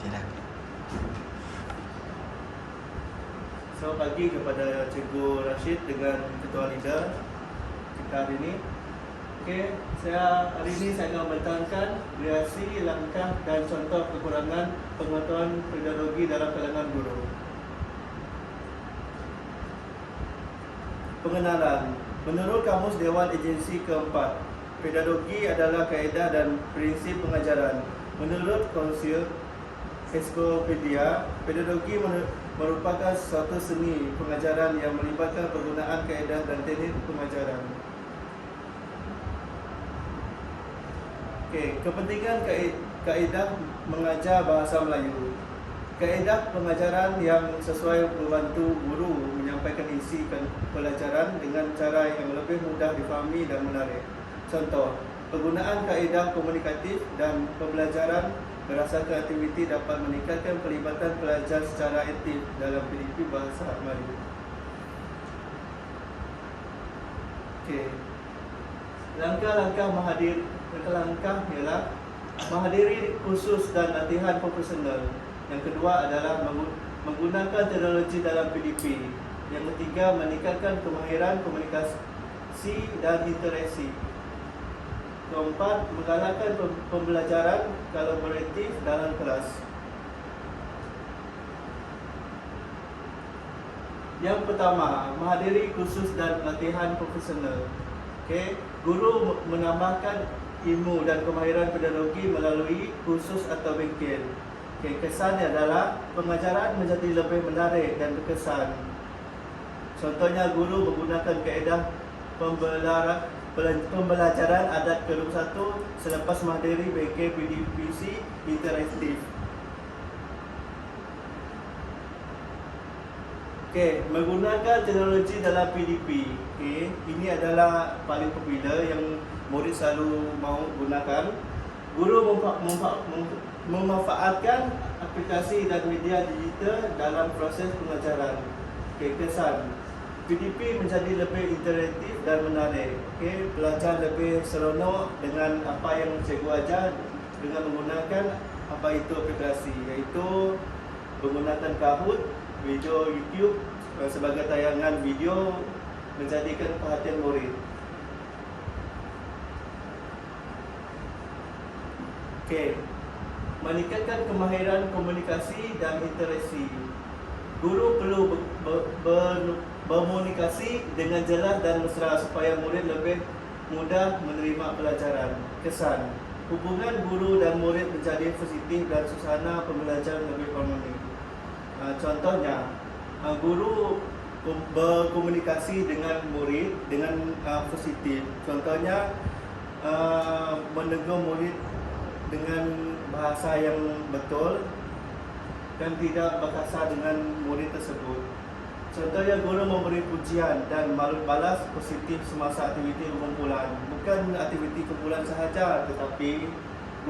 Okey dah. Selamat pagi kepada Cikgu Rashid dengan Ketua Leader kita hari ini. Okey, hari ini saya akan membentangkan reaksi, langkah dan contoh kekurangan pengetahuan pedagogi dalam kalangan guru. Pengenalan. Menurut Kamus Dewan Agensi keempat, pedagogi adalah kaedah dan prinsip pengajaran. Menurut Konsil Ensiklopedia, pedagogi merupakan suatu seni pengajaran yang melibatkan penggunaan kaedah dan teknik pengajaran. Okey, kepentingan kaedah mengajar bahasa Melayu. Kaedah pengajaran yang sesuai membantu guru menyampaikan isi pelajaran dengan cara yang lebih mudah difahami dan menarik. Contoh, penggunaan kaedah komunikatif dan pembelajaran berdasarkan aktiviti dapat meningkatkan pelibatan pelajar secara aktif dalam pendidikan bahasa Melayu. Okey. Langkah-langkah ialah menghadiri kursus dan latihan profesional. Yang kedua adalah menggunakan teknologi dalam PDP. Yang ketiga, meningkatkan kemahiran komunikasi dan interaksi. Keempat, menggalakkan pembelajaran kolaboratif dalam kelas. Yang pertama, menghadiri kursus dan latihan profesional. Okey, guru menambahkan ilmu dan kemahiran pedagogi melalui kursus atau bengkel. Okay, kesannya adalah pengajaran menjadi lebih menarik dan berkesan. Contohnya, guru menggunakan kaedah pembelajaran adat ke-21 selepas menghadiri bengkel PDPC interaktif. Okay, menggunakan teknologi dalam PDP. Okay, ini adalah paling popular yang murid selalu mahu gunakan. Guru memanfaatkan aplikasi dan media digital dalam proses pengajaran. Okay, kesan PDP menjadi lebih interaktif dan menarik. Okay, pelajar lebih seronok dengan apa yang cikgu ajar dengan menggunakan apa itu aplikasi, iaitu menggunakan Kahoot, video YouTube sebagai tayangan video menjadikan perhatian murid. Okey, meningkatkan kemahiran komunikasi dan interaksi. Guru perlu berkomunikasi dengan jelas dan mesra supaya murid lebih mudah menerima pelajaran. Kesan, hubungan guru dan murid menjadi positif dan suasana pembelajaran lebih harmoni. Contohnya, guru berkomunikasi dengan murid dengan positif. Contohnya, menegur murid dengan bahasa yang betul dan tidak berkasar dengan murid tersebut. Contohnya, guru memberi pujian dan balas positif semasa aktiviti kumpulan. Bukan aktiviti kumpulan sahaja, tetapi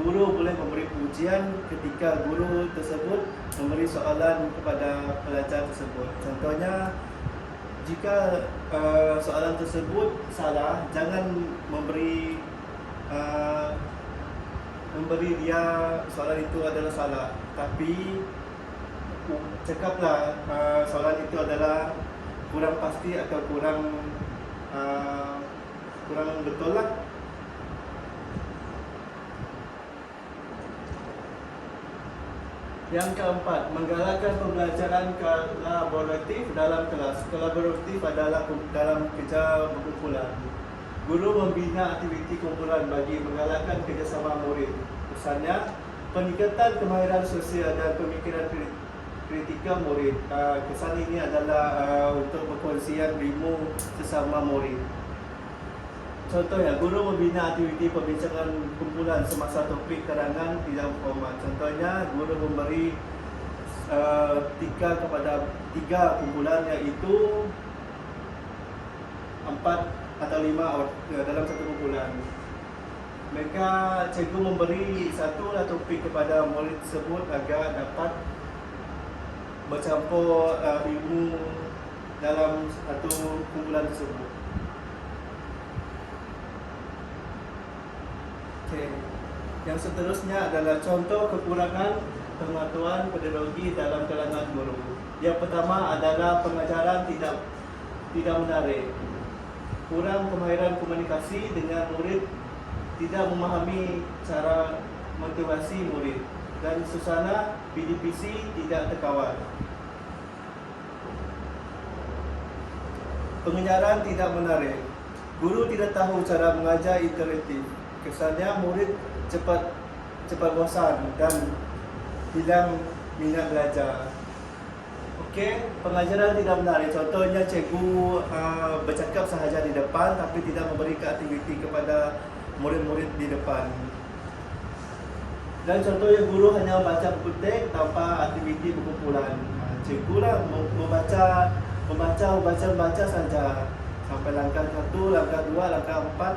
guru boleh memberi pujian ketika guru tersebut memberi soalan kepada pelajar tersebut. Contohnya, jika soalan tersebut salah, jangan memberi dia soalan itu adalah salah, tapi cakaplah soalan itu adalah kurang pasti atau kurang betul lah. Yang keempat, menggalakkan pembelajaran kolaboratif dalam kelas. Kolaboratif adalah dalam kerja berkumpulan. Guru membina aktiviti kumpulan bagi menggalakkan kerjasama murid. Kesannya, peningkatan kemahiran sosial dan pemikiran kritikal murid. Kesan ini adalah untuk perkongsian ilmu sesama murid. Contohnya, guru membina aktiviti perbincangan kumpulan semasa topik karangan tidak formal. Contohnya, guru memberi kepada tiga kumpulan, iaitu 4 atau 5 dalam satu kumpulan. Cikgu memberi satu topik kepada murid tersebut agar dapat bercampur ilmu dalam satu kumpulan tersebut. Okay. Yang seterusnya adalah contoh kekurangan pengetahuan pedagogi dalam kalangan guru. Yang pertama adalah pengajaran tidak menarik. Kurang kemahiran komunikasi dengan murid, tidak memahami cara motivasi murid, dan suasana PDPC tidak terkawal. Pengajaran tidak menarik. Guru tidak tahu cara mengajar interaktif. Kesannya murid cepat bosan dan hilang minat belajar. Okey, pengajaran tidak menarik. Contohnya cikgu bercakap sahaja di depan tapi tidak memberikan aktiviti kepada murid-murid di depan. Dan contohnya guru hanya baca buku teks tanpa aktiviti berkumpulan. Cikgu lah membaca saja sampai langkah 1, langkah 2, langkah 4,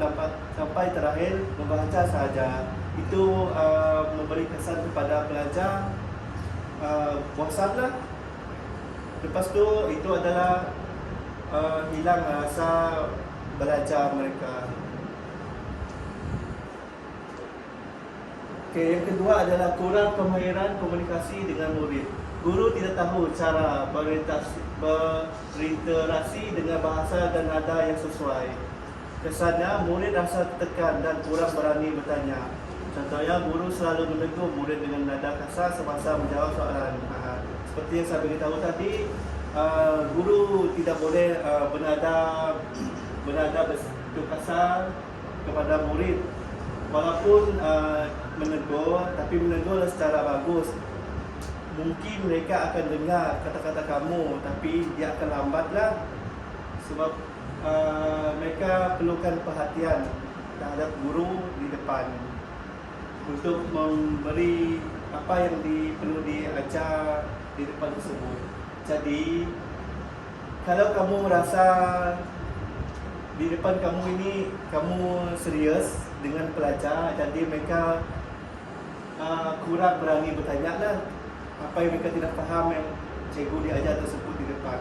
sampai terakhir membaca saja. Itu memberi kesan kepada pelajar bosanlah. Lepas tu itu adalah hilang rasa belajar mereka. Okay, yang kedua adalah kurang kemahiran komunikasi dengan murid. Guru tidak tahu cara berinteraksi dengan bahasa dan nada yang sesuai. Kesannya murid rasa tekan dan kurang berani bertanya. Contohnya guru selalu menegur murid dengan nada kasar semasa menjawab soalan. Seperti yang saya beritahu tadi, guru tidak boleh bernada kasar kepada murid. Walaupun menegur, tapi menegurlah secara bagus. Mungkin mereka akan dengar kata-kata kamu, tapi dia akan lambatlah. Sebab mereka perlukan perhatian terhadap guru di depan untuk memberi apa yang perlu diajar di depan tersebut. Jadi kalau kamu merasa di depan kamu ini kamu serius dengan pelajar, jadi mereka kurang berani bertanya lah apa yang mereka tidak faham yang cikgu diajar tersebut di depan.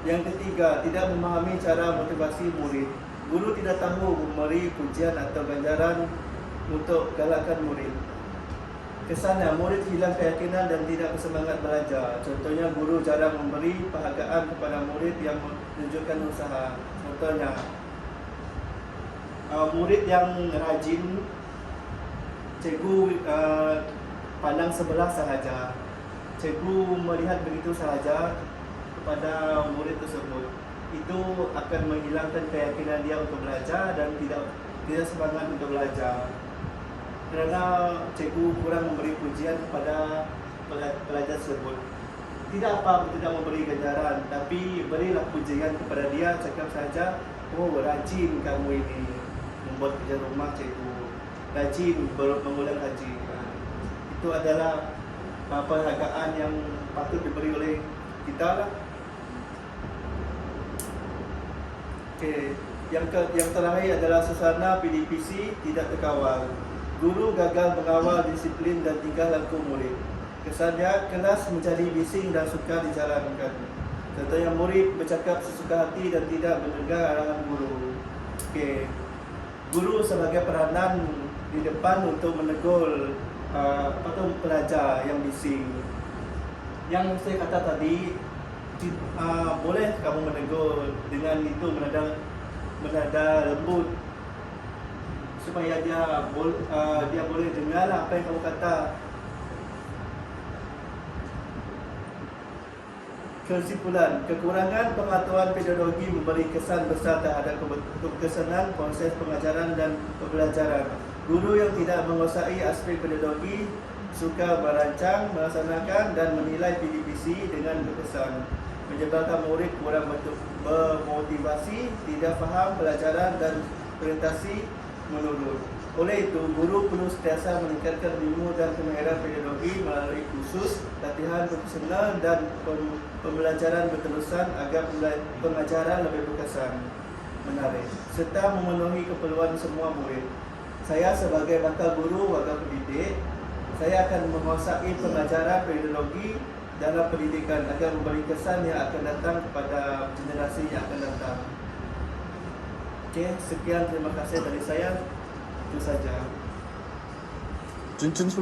Yang ketiga, tidak memahami cara motivasi murid. Guru tidak tahu memberi pujian atau ganjaran untuk galakkan murid. Kesannya murid hilang keyakinan dan tidak bersemangat belajar. Contohnya guru jarang memberi penghargaan kepada murid yang menunjukkan usaha. Contohnya murid yang rajin, cikgu pandang sebelah sahaja. Cikgu melihat begitu sahaja kepada murid tersebut. Itu akan menghilangkan keyakinan dia untuk belajar dan tidak semangat untuk belajar. Kerana cikgu kurang memberi pujian kepada pelajar tersebut. Tidak apa tidak memberi ganjaran, tapi berilah pujian kepada dia. Cakap saja, oh rajin kamu ini membuat kerja rumah cikgu, rajin mengulang kaji. Itu adalah penghargaan yang patut diberi oleh kita lah. Okay. Yang terakhir adalah suasana PDPC tidak terkawal. Guru gagal mengawal disiplin dan tingkah laku murid. Kesannya kelas menjadi bising dan sukar dijalankan. Contohnya murid bercakap sesuka hati dan tidak mendengar arahan guru. Okay. Guru sebagai peranan di depan untuk menegur pelajar yang bising. Yang saya kata tadi, boleh kamu menegur dengan itu menada lembut supaya dia boleh dengar apa yang kamu kata. Kesimpulan, kekurangan pengetahuan pedagogi memberi kesan besar terhadap keberkesanan proses pengajaran dan pembelajaran. Guru yang tidak menguasai aspek pedagogi suka merancang, melaksanakan dan menilai PDPC dengan berkesan, menyebabkan murid kurang bermotivasi, tidak faham pelajaran dan orientasi menurun. Oleh itu, guru perlu sentiasa meningkatkan ilmu dan kemahiran pedagogi melalui kursus, latihan profesional dan pembelajaran berterusan agar pengajaran lebih berkesan, menarik, serta memenuhi keperluan semua murid. Saya sebagai bakal guru warga pendidik, saya akan menguasai pengajaran pedagogi dalam pendidikan agar memberi kesan yang akan datang kepada generasi yang akan datang. Okey, sekian, terima kasih dari saya. Itu saja. Cun-cun 10